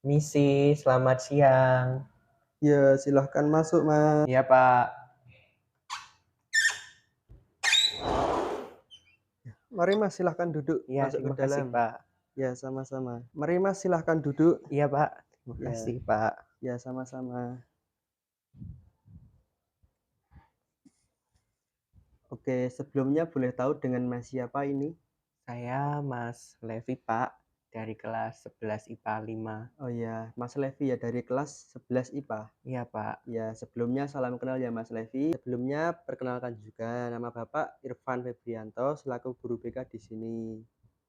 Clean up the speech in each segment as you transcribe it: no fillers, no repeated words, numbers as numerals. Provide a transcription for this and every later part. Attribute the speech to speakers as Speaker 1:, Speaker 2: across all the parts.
Speaker 1: Misi, selamat siang.
Speaker 2: Ya, silahkan masuk, Mas.
Speaker 1: Iya, Pak.
Speaker 2: Mari, Mas, silahkan duduk,
Speaker 1: Iya,
Speaker 2: masuk ke
Speaker 1: terima kasih,
Speaker 2: dalam.
Speaker 1: Pak.
Speaker 2: Ya, sama-sama. Mari, Mas, silahkan duduk.
Speaker 1: Iya, Pak. Terima
Speaker 2: Ya,
Speaker 1: kasih, Pak.
Speaker 2: ya, sama-sama. Oke, sebelumnya boleh tahu dengan Mas siapa ini?
Speaker 1: Saya Mas Levi, Pak, dari kelas 11 IPA 5.
Speaker 2: Oh ya, Mas Levi ya dari kelas 11 IPA.
Speaker 1: Iya, Pak.
Speaker 2: Ya, sebelumnya salam kenal ya Mas Levi. Sebelumnya perkenalkan juga nama Bapak Irfan Febrianto selaku guru BK di sini.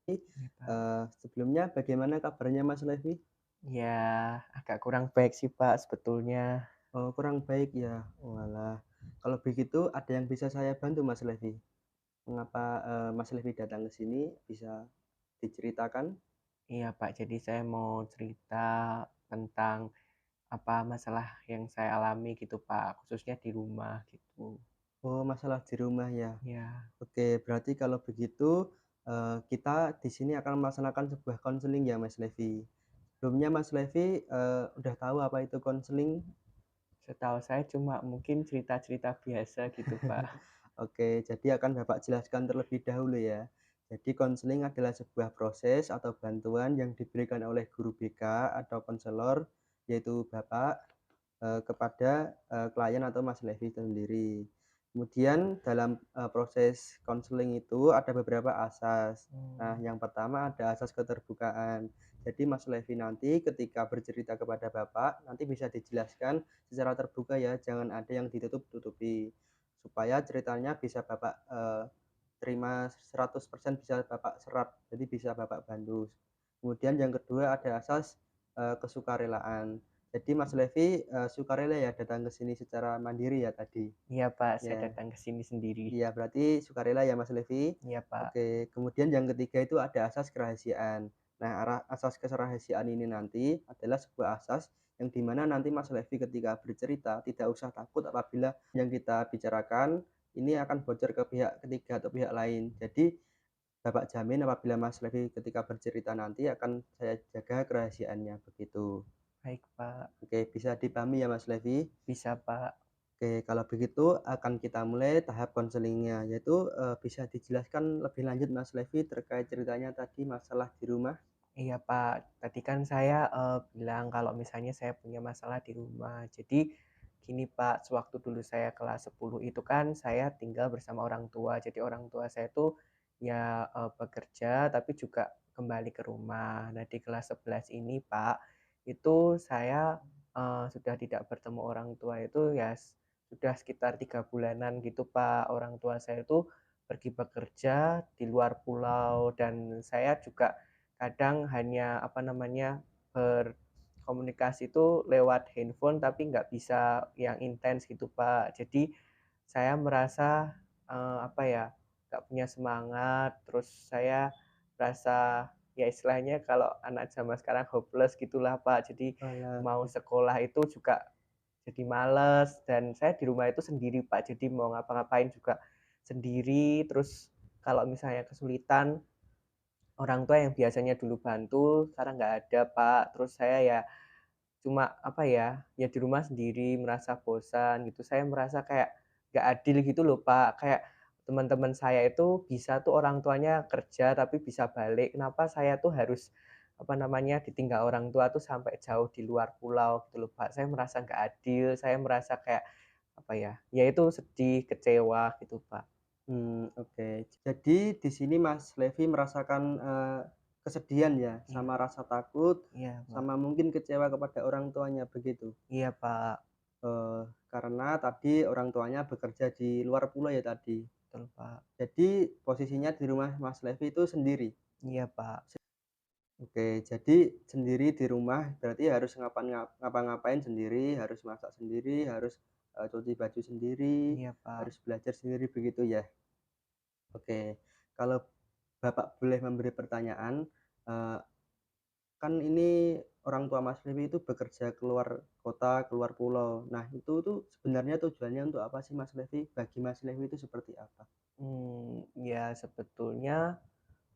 Speaker 1: Iya, Pak.
Speaker 2: Sebelumnya bagaimana kabarnya Mas Levi?
Speaker 1: Ya, agak kurang baik sih, Pak, sebetulnya.
Speaker 2: Oh, kurang baik ya. Walah. Kalau begitu ada yang bisa saya bantu Mas Levi? Mengapa, Mas Levi datang ke sini, bisa diceritakan?
Speaker 1: Iya, Pak. Jadi saya mau cerita tentang apa masalah yang saya alami gitu, Pak, khususnya di rumah gitu.
Speaker 2: Oh, masalah di rumah ya.
Speaker 1: Ya,
Speaker 2: Oke, berarti kalau begitu, kita di sini akan melaksanakan sebuah konseling ya Mas Levi. Sebelumnya Mas Levi, udah tahu apa itu konseling?
Speaker 1: setahu saya cuma mungkin cerita-cerita biasa gitu, Pak.
Speaker 2: Oke, jadi akan Bapak jelaskan terlebih dahulu ya. Jadi konseling adalah sebuah proses atau bantuan yang diberikan oleh guru BK atau konselor, yaitu Bapak, kepada, klien atau Mas Levi itu sendiri. Kemudian dalam, proses konseling itu ada beberapa asas. Nah,
Speaker 1: Hmm.
Speaker 2: yang pertama ada asas keterbukaan. Jadi Mas Levi nanti ketika bercerita kepada Bapak, nanti bisa dijelaskan secara terbuka ya, jangan ada yang ditutup-tutupi. Supaya ceritanya bisa Bapak, terima 100% bisa Bapak serap, jadi bisa Bapak bantu. Kemudian yang kedua ada asas, kesukarelaan. Jadi Mas Levi, sukarela ya datang ke sini secara mandiri ya tadi?
Speaker 1: Iya, Pak, saya
Speaker 2: Ya,
Speaker 1: datang ke sini sendiri.
Speaker 2: iya berarti sukarela ya Mas Levi?
Speaker 1: Iya, Pak.
Speaker 2: Oke, kemudian yang ketiga itu ada asas kerahasiaan. Nah, asas kerahasiaan ini nanti adalah sebuah asas yang dimana nanti Mas Levi ketika bercerita tidak usah takut apabila yang kita bicarakan ini akan bocor ke pihak ketiga atau pihak lain. Jadi Bapak jamin apabila Mas Levi ketika bercerita nanti akan saya jaga kerahasiaannya, begitu.
Speaker 1: Baik, Pak.
Speaker 2: Oke, bisa dipahami ya Mas Levi?
Speaker 1: Bisa, Pak.
Speaker 2: Oke, kalau begitu akan kita mulai tahap konselingnya, yaitu, bisa dijelaskan lebih lanjut Mas Levi terkait ceritanya tadi masalah di rumah?
Speaker 1: Iya, Pak. Tadi kan saya, bilang kalau misalnya saya punya masalah di rumah. Jadi gini, Pak, sewaktu dulu saya kelas 10 itu kan saya tinggal bersama orang tua. Jadi orang tua saya tuh ya, bekerja tapi juga kembali ke rumah. Nah, di kelas 11 ini, Pak, itu saya, sudah tidak bertemu orang tua itu ya sudah sekitar 3 bulanan gitu, Pak. Orang tua saya itu pergi bekerja di luar pulau dan saya juga kadang hanya, apa namanya, berkomunikasi itu lewat handphone tapi nggak bisa yang intens gitu, Pak. Jadi saya merasa, apa ya, nggak punya semangat, terus saya merasa, ya istilahnya kalau anak zaman sekarang hopeless gitulah, Pak. Jadi
Speaker 2: Walah,
Speaker 1: mau sekolah itu juga jadi males dan saya di rumah itu sendiri, Pak. Jadi mau ngapa-ngapain juga sendiri, terus kalau misalnya kesulitan orang tua yang biasanya dulu bantu, sekarang nggak ada, Pak. Terus saya ya cuma, apa ya, ya di rumah sendiri merasa bosan gitu. Saya merasa kayak nggak adil gitu loh, Pak. Kayak teman-teman saya itu bisa tuh orang tuanya kerja tapi bisa balik, kenapa saya tuh harus, apa namanya, ditinggal orang tua tuh sampai jauh di luar pulau gitu loh, Pak. Saya merasa nggak adil, saya merasa kayak, apa ya itu sedih, kecewa gitu, Pak.
Speaker 2: oke. Jadi di sini Mas Levi merasakan, kesedihan ya,
Speaker 1: Iya,
Speaker 2: sama rasa takut,
Speaker 1: iya, Pak.
Speaker 2: sama mungkin kecewa kepada orang tuanya, begitu?
Speaker 1: Iya, Pak.
Speaker 2: Karena tadi orang tuanya bekerja di luar pulau ya tadi?
Speaker 1: Betul, Pak.
Speaker 2: Jadi posisinya di rumah Mas Levi itu sendiri?
Speaker 1: Iya, Pak.
Speaker 2: Oke, jadi sendiri di rumah berarti harus ngapa-ngapain sendiri, harus masak sendiri, harus, cuci baju sendiri,
Speaker 1: Iya, Pak.
Speaker 2: harus belajar sendiri begitu ya? Oke, kalau Bapak boleh memberi pertanyaan, eee, kan ini orang tua Mas Levi itu bekerja keluar kota, keluar pulau. Nah itu tuh sebenarnya tujuannya untuk apa sih Mas Levi? Bagi Mas Levi itu seperti apa?
Speaker 1: Ya sebetulnya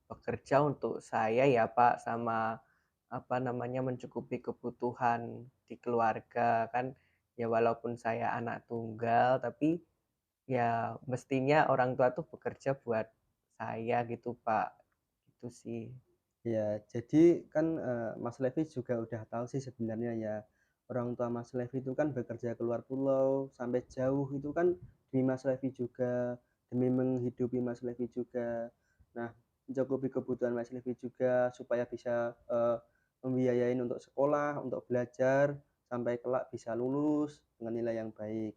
Speaker 1: bekerja untuk saya ya, Pak, sama apa namanya, mencukupi kebutuhan di keluarga. Kan ya walaupun saya anak tunggal, tapi ya mestinya orang tua tuh bekerja buat saya gitu, Pak. Gitu sih.
Speaker 2: Ya, jadi kan, Mas Levi juga udah tahu sih sebenarnya ya, orang tua Mas Levi itu kan bekerja keluar pulau, sampai jauh itu kan demi Mas Levi juga, demi menghidupi Mas Levi juga. Nah, mencukupi kebutuhan Mas Levi juga supaya bisa, membiayain untuk sekolah, untuk belajar, sampai kelak bisa lulus dengan nilai yang baik.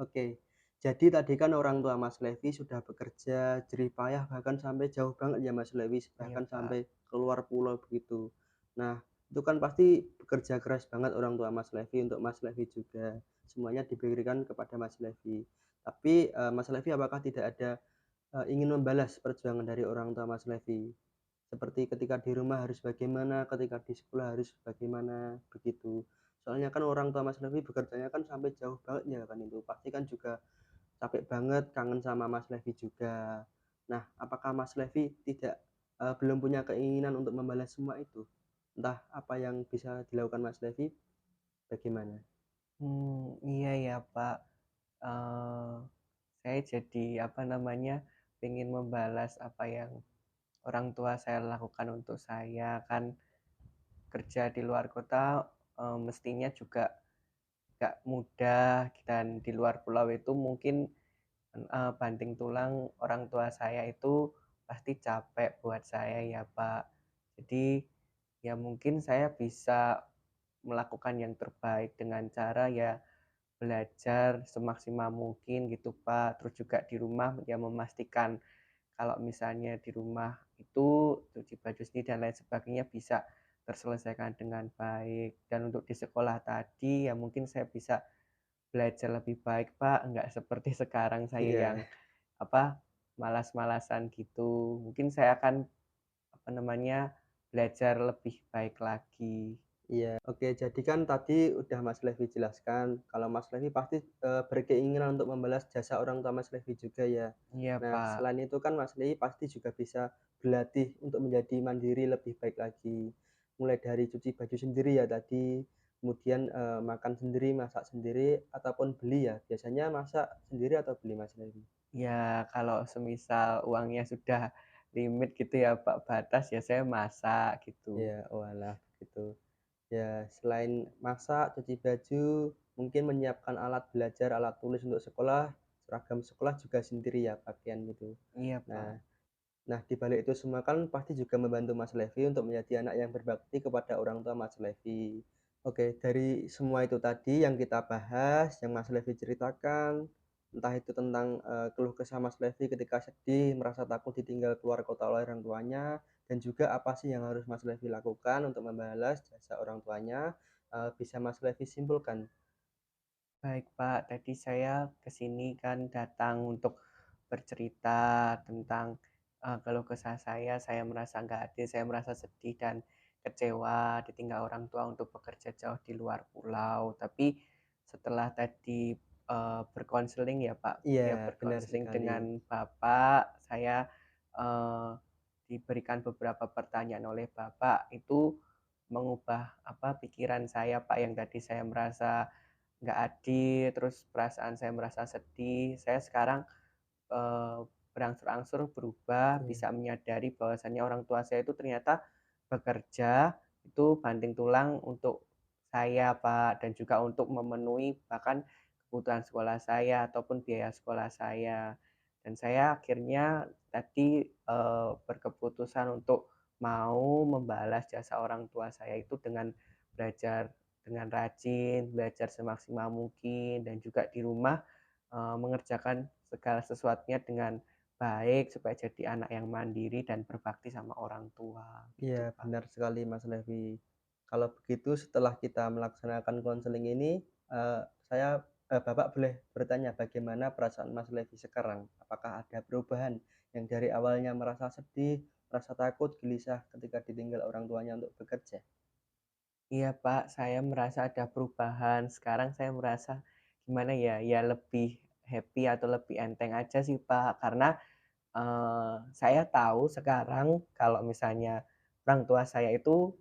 Speaker 2: Oke, jadi tadi kan orang tua Mas Levi sudah bekerja jerih payah bahkan sampai jauh banget ya Mas Levi,
Speaker 1: Iya,
Speaker 2: bahkan
Speaker 1: Pak.
Speaker 2: sampai keluar pulau begitu. Nah, itu kan pasti bekerja keras banget orang tua Mas Levi untuk Mas Levi juga. Semuanya diberikan kepada Mas Levi. Tapi, Mas Levi apakah tidak ada, ingin membalas perjuangan dari orang tua Mas Levi? Seperti ketika di rumah harus bagaimana, ketika di sekolah harus bagaimana, begitu. Soalnya kan orang tua Mas Levi bekerjanya kan sampai jauh banget ya kan itu, pasti kan juga capek banget, kangen sama Mas Levi juga. Nah, apakah Mas Levi tidak, belum punya keinginan untuk membalas semua itu? Entah apa yang bisa dilakukan Mas Levi, bagaimana?
Speaker 1: Iya ya, Pak. Eee, saya jadi, apa namanya, pengen membalas apa yang orang tua saya lakukan untuk saya. Kan kerja di luar kota, mestinya juga nggak mudah dan di luar pulau itu mungkin, banting tulang orang tua saya itu pasti capek buat saya ya, Pak. Jadi, ya mungkin saya bisa melakukan yang terbaik dengan cara ya belajar semaksimal mungkin gitu, Pak. Terus juga di rumah ya memastikan kalau misalnya di rumah itu cuci baju sendiri dan lain sebagainya bisa terselesaikan dengan baik. Dan untuk di sekolah tadi ya mungkin saya bisa belajar lebih baik, Pak, enggak seperti sekarang saya
Speaker 2: Iya.
Speaker 1: yang apa, malas-malasan gitu. Mungkin saya akan apa namanya, belajar lebih baik lagi.
Speaker 2: Iya, oke. Jadi kan tadi udah Mas Levi jelaskan kalau Mas Levi pasti, berkeinginan untuk membalas jasa orang tua Mas Levi juga ya.
Speaker 1: Iya,
Speaker 2: Nah,
Speaker 1: Pak.
Speaker 2: selain itu kan Mas Levi pasti juga bisa berlatih untuk menjadi mandiri lebih baik lagi. Mulai dari cuci baju sendiri ya tadi, kemudian, makan sendiri, masak sendiri, ataupun beli ya. Biasanya masak sendiri atau beli Mas Levi?
Speaker 1: Ya, kalau semisal uangnya sudah limit gitu ya, Pak, batas, ya saya masak gitu.
Speaker 2: Ya, oalah begitu. Ya, selain masak, cuci baju, mungkin menyiapkan alat belajar, alat tulis untuk sekolah, seragam sekolah juga sendiri ya, pakaian gitu.
Speaker 1: Iya,
Speaker 2: Nah
Speaker 1: Pak.
Speaker 2: nah, di balik itu semua kan pasti juga membantu Mas Levi untuk menjadi anak yang berbakti kepada orang tua Mas Levi. Oke, dari semua itu tadi yang kita bahas, yang Mas Levi ceritakan, entah itu tentang, keluh kesah Mas Levi ketika sedih, merasa takut ditinggal keluar kota oleh orang tuanya, dan juga apa sih yang harus Mas Levi lakukan untuk membalas jasa orang tuanya, bisa Mas Levi simpulkan.
Speaker 1: Baik, Pak. Tadi saya ke sini kan datang untuk bercerita tentang, keluh kesah saya merasa nggak adil, saya merasa sedih dan kecewa ditinggal orang tua untuk bekerja jauh di luar pulau. Tapi setelah tadi, berkonseling ya, Pak,
Speaker 2: Iya,
Speaker 1: ya
Speaker 2: benar
Speaker 1: berkonseling
Speaker 2: sekali.
Speaker 1: dengan Bapak, saya, eee, diberikan beberapa pertanyaan oleh Bapak, itu mengubah, apa, pikiran saya, Pak, yang tadi saya merasa nggak adil, terus perasaan saya merasa sedih. Saya sekarang, eee, berangsur-angsur berubah,
Speaker 2: Iya.
Speaker 1: bisa menyadari bahwasannya orang tua saya itu ternyata bekerja itu banting tulang untuk saya, Pak, dan juga untuk memenuhi bahkan kebutuhan sekolah saya ataupun biaya sekolah saya. Dan saya akhirnya tadi, berkeputusan untuk mau membalas jasa orang tua saya itu dengan belajar dengan rajin, belajar semaksimal mungkin, dan juga di rumah, mengerjakan segala sesuatunya dengan baik supaya jadi anak yang mandiri dan berbakti sama orang tua, gitu,
Speaker 2: Iya,
Speaker 1: Pak.
Speaker 2: benar sekali Mas Levi. Kalau begitu setelah kita melaksanakan konseling ini, Bapak boleh bertanya bagaimana perasaan Mas Levi sekarang? Apakah ada perubahan yang dari awalnya merasa sedih, merasa takut, gelisah ketika ditinggal orang tuanya untuk bekerja?
Speaker 1: Iya, Pak, saya merasa ada perubahan. Sekarang saya merasa gimana ya, ya lebih happy atau lebih enteng aja sih, Pak. Karena, saya tahu sekarang kalau misalnya orang tua saya itu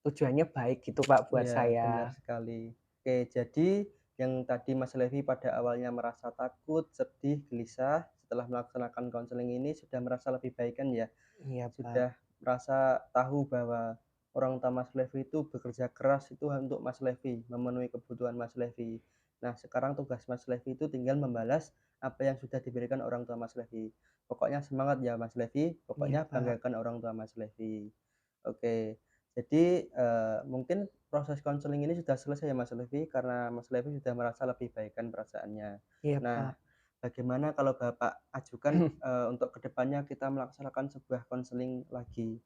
Speaker 1: tujuannya baik gitu Pak buat
Speaker 2: Iya, benar
Speaker 1: saya.
Speaker 2: sekali. Oke, jadi yang tadi Mas Levi pada awalnya merasa takut, sedih, gelisah, setelah melaksanakan konseling ini sudah merasa lebih baik kan ya?
Speaker 1: Iya Pak.
Speaker 2: Sudah merasa tahu bahwa orang tua Mas Levi itu bekerja keras itu untuk Mas Levi, memenuhi kebutuhan Mas Levi. Nah, sekarang tugas Mas Levi itu tinggal membalas apa yang sudah diberikan orang tua Mas Levi. Pokoknya semangat ya Mas Levi,
Speaker 1: Iya
Speaker 2: pokoknya
Speaker 1: Pak.
Speaker 2: banggakan orang tua Mas Levi. Oke, jadi, mungkin proses konseling ini sudah selesai ya Mas Levi, karena Mas Levi sudah merasa lebih baikan perasaannya.
Speaker 1: Iya
Speaker 2: Nah,
Speaker 1: Pak.
Speaker 2: bagaimana kalau Bapak ajukan, untuk kedepannya kita melaksanakan sebuah konseling lagi?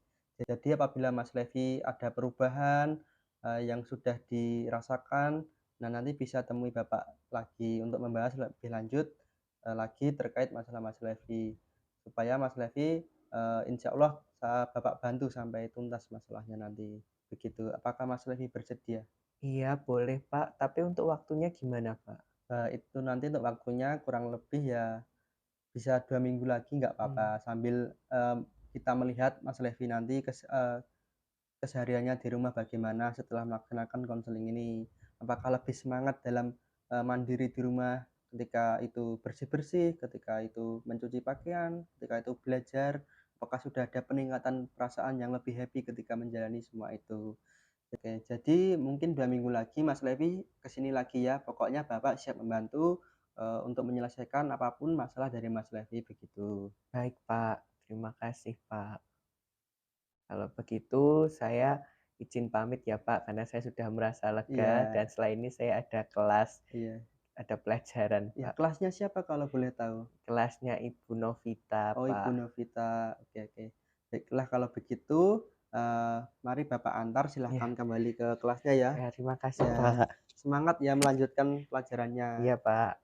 Speaker 2: Jadi apabila Mas Levi ada perubahan, yang sudah dirasakan, nah nanti bisa temui Bapak lagi untuk membahas lebih lanjut, lagi terkait masalah Mas Levi. Supaya Mas Levi, insyaallah Bapak bantu sampai tuntas masalahnya nanti, begitu. Apakah Mas Levi bersedia?
Speaker 1: Iya boleh Pak, tapi untuk waktunya gimana Pak?
Speaker 2: Itu nanti untuk waktunya kurang lebih ya bisa 2 minggu lagi nggak apa-apa,
Speaker 1: Mmm,
Speaker 2: sambil, kita melihat Mas Levi nanti kesehariannya di rumah bagaimana setelah melaksanakan konseling ini. Apakah lebih semangat dalam, mandiri di rumah ketika itu bersih-bersih, ketika itu mencuci pakaian, ketika itu belajar, apakah sudah ada peningkatan perasaan yang lebih happy ketika menjalani semua itu. Oke, jadi mungkin 2 minggu lagi Mas Levi ke sini lagi ya, pokoknya Bapak siap membantu, untuk menyelesaikan apapun masalah dari Mas Levi, begitu.
Speaker 1: baik Pak, terima kasih Pak. Kalau begitu saya izin pamit ya Pak, karena saya sudah merasa lega dan
Speaker 2: Iya
Speaker 1: setelah ini saya ada kelas,
Speaker 2: iya
Speaker 1: ada pelajaran
Speaker 2: iya,
Speaker 1: Pak.
Speaker 2: kelasnya siapa kalau boleh tahu?
Speaker 1: Kelasnya Ibu Novita
Speaker 2: Oh, Ibu
Speaker 1: Pak.
Speaker 2: Novita, oke oke. Baiklah kalau begitu, mari Bapak antar, silahkan
Speaker 1: Iya,
Speaker 2: kembali ke kelasnya ya.
Speaker 1: ya terima kasih
Speaker 2: Ya,
Speaker 1: Pak.
Speaker 2: semangat ya melanjutkan pelajarannya.
Speaker 1: Iya Pak.